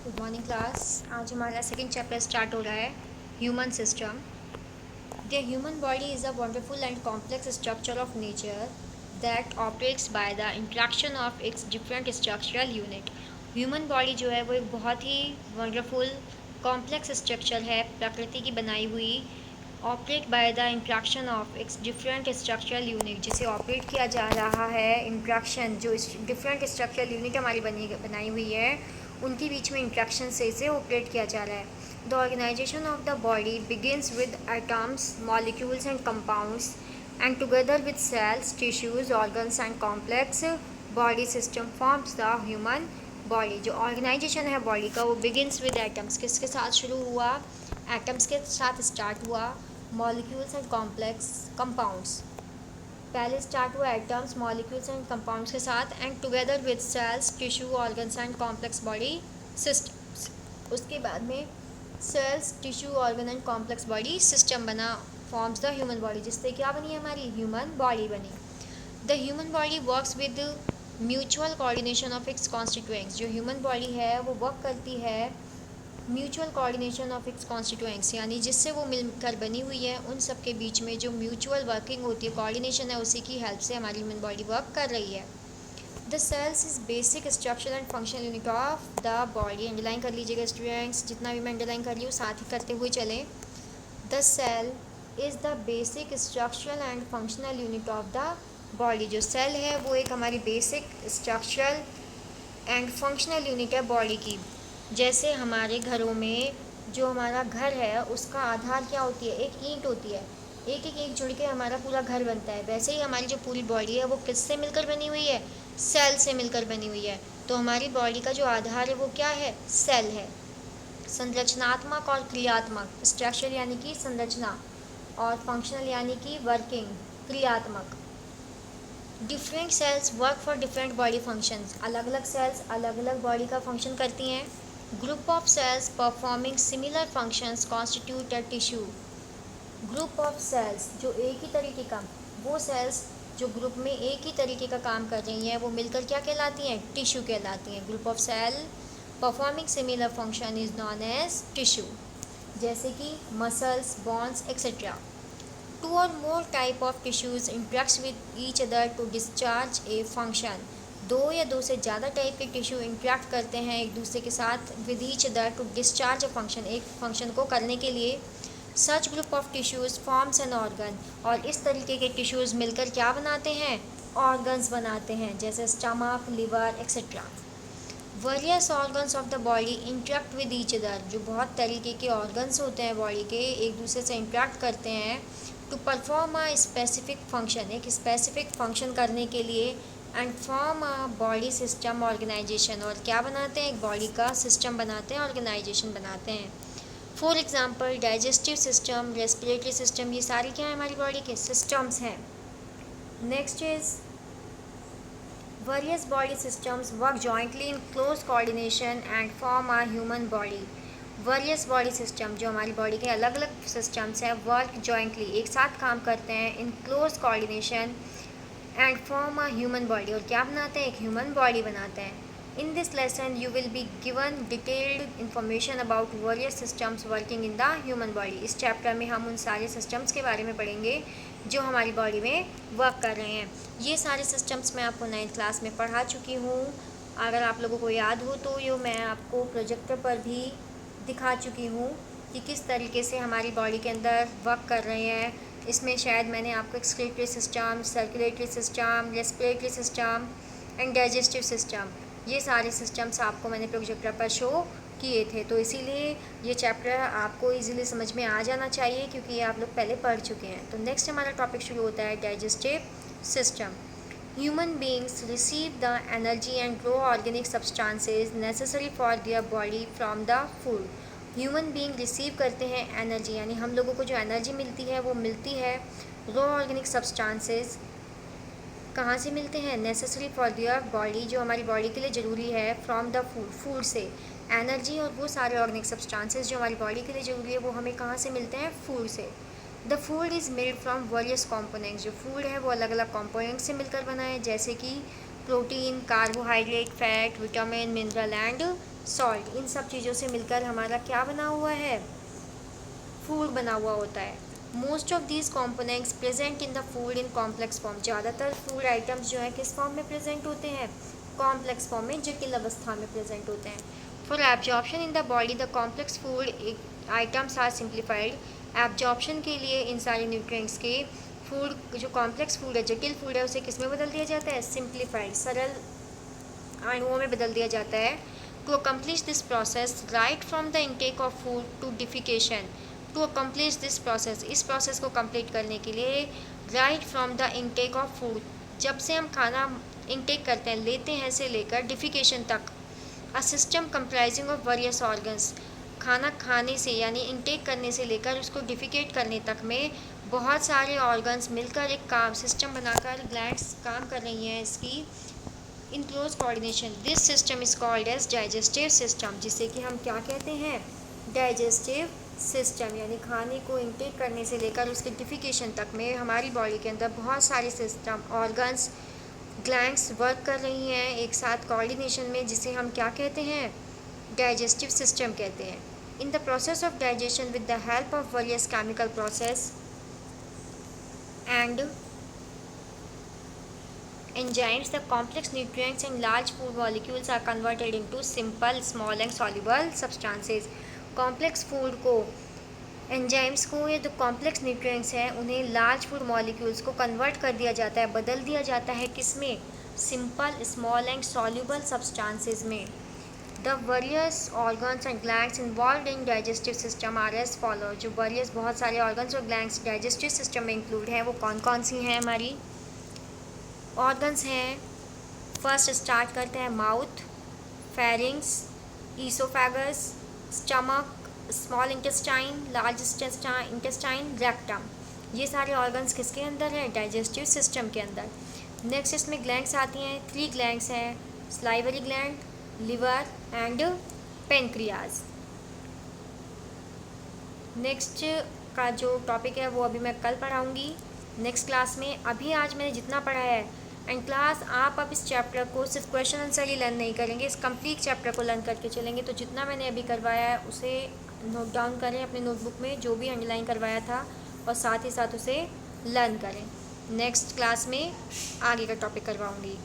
Good morning class. आज हमारा second chapter start हो रहा है, human system. The human body is a wonderful and complex structure of nature that operates by the interaction of its different structural unit. Human body जो है वो एक बहुत ही वंडरफुल कॉम्प्लेक्स स्ट्रक्चर है, प्रकृति की बनाई हुई। Operate by the interaction of its different structural unit, जिसे ऑपरेट किया जा रहा है इंट्रैक्शन, जो डिफरेंट स्ट्रक्चरल यूनिट हमारी बनाई हुई है उनके बीच में इंट्रैक्शन से इसे ऑपरेट किया जा रहा है। The organization of the body begins with atoms, molecules and compounds and together with cells, tissues, organs and complex body system forms the human body. जो ऑर्गेनाइजेशन है बॉडी का वो बिगिनस विद एटम्स, किसके साथ शुरू हुआ? एटम्स के साथ स्टार्ट हुआ। मॉलिक्यूल्स एंड कॉम्प्लेक्स कंपाउंड्स, पहले स्टार्ट हुआ एटम्स, मॉलिक्यूल्स एंड कंपाउंड्स के साथ, and together with cells, tissue, organs and complex body systems. उसके बाद में cells, tissue, organ and complex body system बना, फॉर्म्स द ह्यूमन बॉडी, जिससे क्या बनी हमारी ह्यूमन बॉडी बनी। The human body works with mutual coordination of its constituents. जो ह्यूमन बॉडी है वो वर्क करती है mutual coordination of its constituents, यानी जिससे वो मिलकर बनी हुई है उन सब के बीच में जो म्यूचुअल वर्किंग होती है, कोऑर्डिनेशन है, उसी की हेल्प से हमारी ह्यूमन बॉडी वर्क कर रही है। The cells is basic structure and functional unit of the body. Underline कर लीजिएगा स्टूडेंट्स, जितना भी मैं अंडरलाइन कर रही हूँ साथ ही करते हुए चलें। The cell is the basic structural and functional unit of the body. जो सेल है वो एक हमारी basic structural and functional unit है बॉडी की। जैसे हमारे घरों में जो हमारा घर है उसका आधार क्या होती है? एक ईंट होती है, एक एक ईंट जुड़ के हमारा पूरा घर बनता है। वैसे ही हमारी जो पूरी बॉडी है वो किससे मिलकर बनी हुई है? सेल से मिलकर बनी हुई है। तो हमारी बॉडी का जो आधार है वो क्या है? सेल है। संरचनात्मक और क्रियात्मक, स्ट्रक्चर यानी कि संरचना, और फंक्शनल यानी कि वर्किंग, क्रियात्मक। Different cells work for different body functions. अलग अलग सेल्स अलग अलग बॉडी का फंक्शन करती हैं। Group of cells performing similar functions constitute a tissue. Group of cells जो एक ही तरीके का, वो सेल्स जो ग्रुप में एक ही तरीके का काम कर रही हैं वो मिलकर क्या कहलाती हैं? टिश्यू कहलाती हैं। Group of cell performing similar function is known as tissue, जैसे कि muscles, bones etcetera. Two or more type of tissues interact with each other to discharge a function. दो या दो से ज़्यादा टाइप के टिश्यू इंटरेक्ट करते हैं एक दूसरे के साथ with each other to discharge a function, एक फंक्शन को करने के लिए। Such group of tissues forms an organ, और इस तरीके के टिश्यूज़ मिलकर क्या बनाते हैं? ऑर्गन्स बनाते हैं, जैसे stomach, liver etcetera. Various organs of the body interact with each other. जो बहुत तरीके के ऑर्गन्स होते हैं बॉडी के, एक दूसरे से इंटरेक्ट करते हैं to perform a specific function, एक स्पेसिफिक फंक्शन करने के लिए, and form a body system organization, और क्या बनाते हैं? एक बॉडी का सिस्टम बनाते हैं, ऑर्गेनाइजेशन बनाते हैं। For example digestive system, respiratory system, ये सारे क्या है हमारी बॉडी के सिस्टम्स हैं। Next is various body systems work jointly in close coordination and form a human body. various body system जो हमारी बॉडी के अलग अलग सिस्टम्स हैं, वर्क जॉइंटली, एक साथ काम करते हैं, in close coordination and form a human body, और क्या बनाते हैं? एक ह्यूमन बॉडी बनाते हैं। In this lesson you will be given detailed information about various systems working in the human body. इस चैप्टर में हम उन सारे सिस्टम्स के बारे में पढ़ेंगे जो हमारी बॉडी में वर्क कर रहे हैं। ये सारे सिस्टम्स मैं आपको 9th क्लास में पढ़ा चुकी हूँ। अगर आप लोगों को याद हो तो ये मैं आपको प्रोजेक्टर पर भी दिखा चुकी हूँ कि किस तरीके से हमारी बॉडी के अंदर वर्क कर रहे हैं। इसमें शायद मैंने आपको excretory system, circulatory system, respiratory system and digestive system, ये सारे सिस्टम्स आपको मैंने प्रोजेक्टर पर शो किए थे। तो इसीलिए ये चैप्टर आपको इजीली समझ में आ जाना चाहिए, क्योंकि ये आप लोग पहले पढ़ चुके हैं। तो नेक्स्ट हमारा टॉपिक शुरू होता है digestive system. Human beings receive the energy and raw organic substances necessary for their body from the food. Human being receive करते हैं एनर्जी, यानी हम लोगों को जो एनर्जी मिलती है वो मिलती है रो ऑर्गेनिक सब्सटेंसेस। कहाँ से मिलते हैं? नेसेसरी फॉर देयर बॉडी, जो हमारी बॉडी के लिए ज़रूरी है, फ्रॉम द फूड, फूड से। एनर्जी और वो सारे ऑर्गेनिक सब्सटेंसेस जो हमारी बॉडी के लिए ज़रूरी है वो हमें कहाँ से मिलते हैं? फूड से। The food is made from various components. जो फूड है वो अलग अलग कॉम्पोनेंट से मिलकर बना है, जैसे कि protein, carbohydrate, fat, vitamin, mineral and salt, इन सब चीज़ों से मिलकर हमारा क्या बना हुआ है, फूड बना हुआ होता है। Most of these components present in the food in complex form, ज़्यादातर फूड आइटम्स जो है किस फॉर्म में प्रेजेंट होते हैं, कॉम्प्लेक्स फॉर्म में, जटिल अवस्था में प्रेजेंट होते हैं। For absorption in the body the complex food items are simplified, absorption के लिए इन सारे न्यूट्रिएंट्स के फूड, जो कॉम्प्लेक्स फूड है, जटिल फूड है, उसे किस में बदल दिया जाता है, सिंप्लीफाइड, सरल अणुओं में बदल दिया जाता है। To accomplish this process right from the intake of food to defecation, to accomplish this process, इस प्रोसेस को कंप्लीट करने के लिए, right from the intake of food, जब से हम खाना इनटेक करते हैं, लेते हैं, से लेकर डिफिकेशन तक, a system comprising of various organs, खाना खाने से यानी इनटेक करने से लेकर उसको डिफिकेट करने तक में बहुत सारे ऑर्गन्स मिलकर एक काम सिस्टम बनाकर ग्लैंड्स काम कर रही हैं इसकी in close coordination. This system is called as digestive system, जिसे कि हम क्या कहते हैं, डाइजेस्टिव सिस्टम, यानी खाने को इनटेक करने से लेकर उसके डिफिकेशन तक में हमारी बॉडी के अंदर बहुत सारे सिस्टम, ऑर्गन्स, ग्लैंड्स वर्क कर रही हैं एक साथ कोऑर्डिनेशन में, जिसे हम क्या कहते हैं, डाइजेस्टिव सिस्टम कहते हैं। In the process of digestion with the help of various chemical process and enzymes, the complex nutrients and large food molecules are converted into simple, small and soluble substances. complex food को, enzymes को, ये जो complex nutrients हैं उन्हें large food molecules को convert कर दिया जाता है, बदल दिया जाता है किस में, simple, small and soluble substances में। The various organs and glands involve in digestive system are as follow, जो वेरियस बहुत सारे ऑर्गन्स और ग्लैंड्स डाइजेस्टिव सिस्टम में इंक्लूड हैं वो कौन कौन सी हैं, हमारी ऑर्गन्स हैं। फर्स्ट स्टार्ट करते हैं mouth, pharynx, oesophagus, stomach, small intestine, large intestine, rectum, ये सारे ऑर्गन्स किसके अंदर हैं, डाइजेस्टिव सिस्टम के अंदर। नेक्स्ट इसमें ग्लैंड्स आती हैं, 3 ग्लैंड्स हैं, salivary gland, liver and pancreas. Next का जो टॉपिक है वो अभी मैं कल पढ़ाऊँगी नेक्स्ट क्लास में। अभी आज मैंने जितना पढ़ा है एंड क्लास, आप अब इस चैप्टर को सिर्फ क्वेश्चन आंसर ही लर्न नहीं करेंगे, इस कंप्लीट चैप्टर को लर्न करके चलेंगे। तो जितना मैंने अभी करवाया है उसे नोट डाउन करें अपने नोटबुक में, जो भी अंडरलाइन करवाया था, और साथ ही साथ उसे लर्न करें। नेक्स्ट क्लास में आगे का टॉपिक करवाऊँगी।